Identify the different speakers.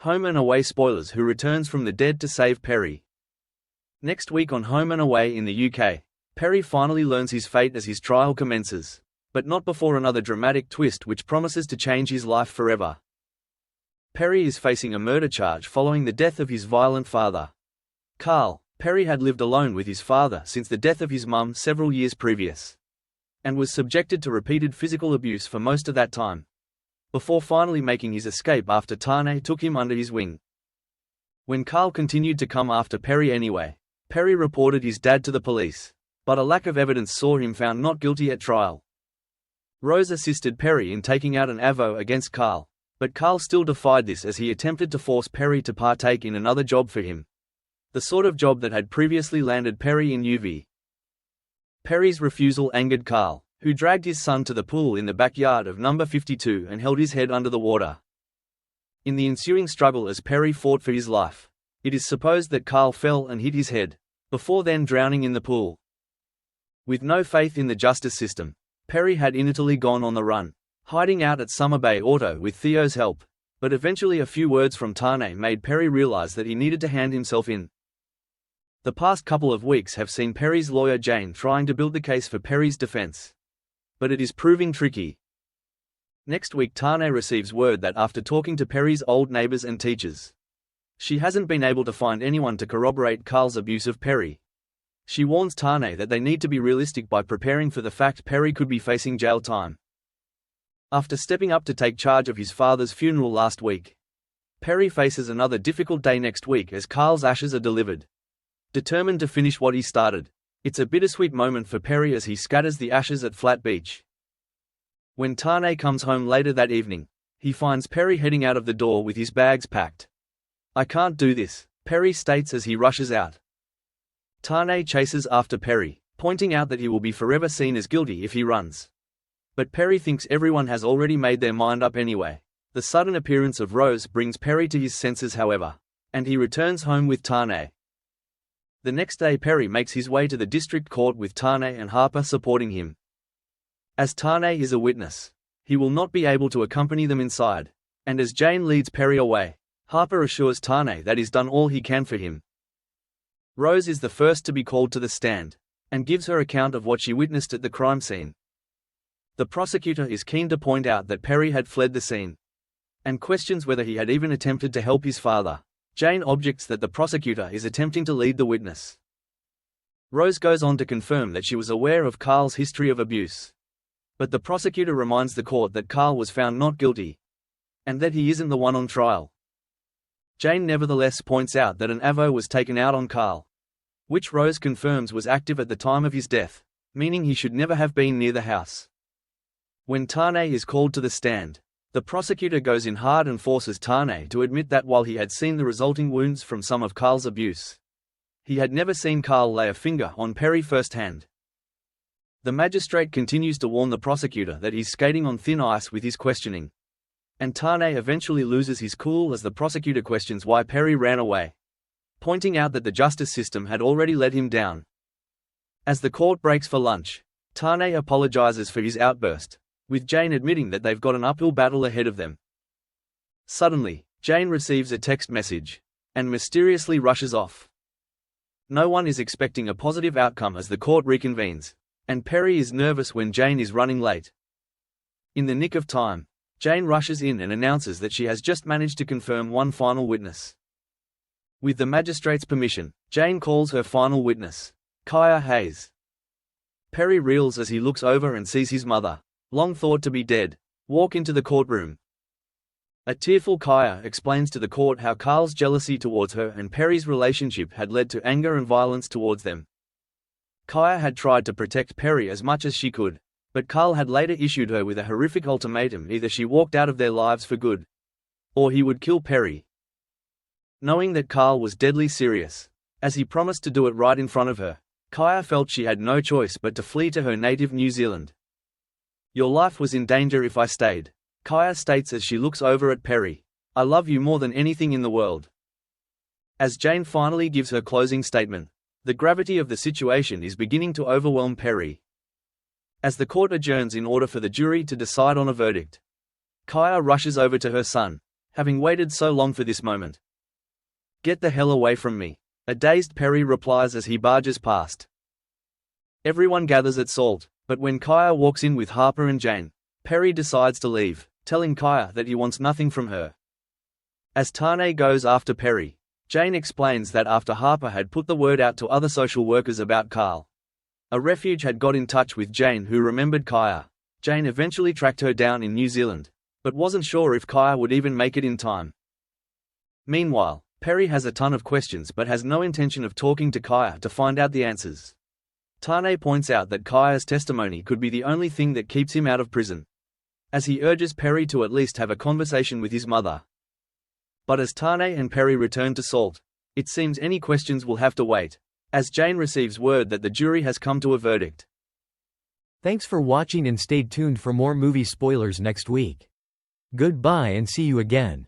Speaker 1: Home and Away spoilers who returns from the dead to save Perri. Next week on Home and Away in the UK, Perri finally learns his fate as his trial commences, but not before another dramatic twist which promises to change his life forever. Perri is facing a murder charge following the death of his violent father, Carl. Perri had lived alone with his father since the death of his mum several years previous, and was subjected to repeated physical abuse for most of that time, before finally making his escape after Tane took him under his wing. When Carl continued to come after Perri anyway, Perri reported his dad to the police, but a lack of evidence saw him found not guilty at trial. Rose assisted Perri in taking out an avo against Carl, but Carl still defied this as he attempted to force Perri to partake in another job for him, the sort of job that had previously landed Perri in UV. Perri's refusal angered Carl, who dragged his son to the pool in the backyard of number 52 and held his head under the water. In the ensuing struggle as Perri fought for his life, it is supposed that Carl fell and hit his head, before then drowning in the pool. With no faith in the justice system, Perri had initially gone on the run, hiding out at Summer Bay Auto with Theo's help, but eventually a few words from Tane made Perri realize that he needed to hand himself in. The past couple of weeks have seen Perri's lawyer Jane trying to build the case for Perri's defense, but it is proving tricky. Next week Tane receives word that after talking to Perri's old neighbors and teachers, she hasn't been able to find anyone to corroborate Carl's abuse of Perri. She warns Tane that they need to be realistic by preparing for the fact Perri could be facing jail time. After stepping up to take charge of his father's funeral last week, Perri faces another difficult day next week as Carl's ashes are delivered. Determined to finish what he started, it's a bittersweet moment for Perri as he scatters the ashes at Flat Beach. When Tane comes home later that evening, he finds Perri heading out of the door with his bags packed. "I can't do this," Perri states as he rushes out. Tane chases after Perri, pointing out that he will be forever seen as guilty if he runs. But Perri thinks everyone has already made their mind up anyway. The sudden appearance of Rose brings Perri to his senses however, and he returns home with Tane. The next day Perri makes his way to the district court with Tane and Harper supporting him. As Tane is a witness, he will not be able to accompany them inside, and as Jane leads Perri away, Harper assures Tane that he's done all he can for him. Rose is the first to be called to the stand, and gives her account of what she witnessed at the crime scene. The prosecutor is keen to point out that Perri had fled the scene, and questions whether he had even attempted to help his father. Jane objects that the prosecutor is attempting to lead the witness. Rose goes on to confirm that she was aware of Carl's history of abuse, but the prosecutor reminds the court that Carl was found not guilty, and that he isn't the one on trial. Jane nevertheless points out that an avo was taken out on Carl, which Rose confirms was active at the time of his death, meaning he should never have been near the house. When Tane is called to the stand, the prosecutor goes in hard and forces Tane to admit that while he had seen the resulting wounds from some of Carl's abuse, he had never seen Carl lay a finger on Perri firsthand. The magistrate continues to warn the prosecutor that he's skating on thin ice with his questioning, and Tane eventually loses his cool as the prosecutor questions why Perri ran away, pointing out that the justice system had already let him down. As the court breaks for lunch, Tane apologizes for his outburst, with Jane admitting that they've got an uphill battle ahead of them. Suddenly, Jane receives a text message, and mysteriously rushes off. No one is expecting a positive outcome as the court reconvenes, and Perri is nervous when Jane is running late. In the nick of time, Jane rushes in and announces that she has just managed to confirm one final witness. With the magistrate's permission, Jane calls her final witness, Kaia Hayes. Perri reels as he looks over and sees his mother, long thought to be dead, walk into the courtroom. A tearful Kaia explains to the court how Carl's jealousy towards her and Perri's relationship had led to anger and violence towards them. Kaia had tried to protect Perri as much as she could, but Carl had later issued her with a horrific ultimatum: either she walked out of their lives for good, or he would kill Perri. Knowing that Carl was deadly serious, as he promised to do it right in front of her, Kaia felt she had no choice but to flee to her native New Zealand. "Your life was in danger if I stayed," Kaia states as she looks over at Perri. "I love you more than anything in the world." As Jane finally gives her closing statement, the gravity of the situation is beginning to overwhelm Perri. As the court adjourns in order for the jury to decide on a verdict, Kaia rushes over to her son, having waited so long for this moment. Get the hell away from me, a dazed Perri replies as he barges past. Everyone gathers at Salt, but when Kaia walks in with Harper and Jane, Perri decides to leave, telling Kaia that he wants nothing from her. As Tane goes after Perri, Jane explains that after Harper had put the word out to other social workers about Carl, a refuge had got in touch with Jane who remembered Kaia. Jane eventually tracked her down in New Zealand, but wasn't sure if Kaia would even make it in time. Meanwhile, Perri has a ton of questions but has no intention of talking to Kaia to find out the answers. Tane points out that Kaia's testimony could be the only thing that keeps him out of prison, as he urges Perri to at least have a conversation with his mother. But as Tane and Perri return to Salt, it seems any questions will have to wait, as Jane receives word that the jury has come to a verdict.
Speaker 2: Thanks for watching and stay tuned for more movie spoilers next week. Goodbye and see you again.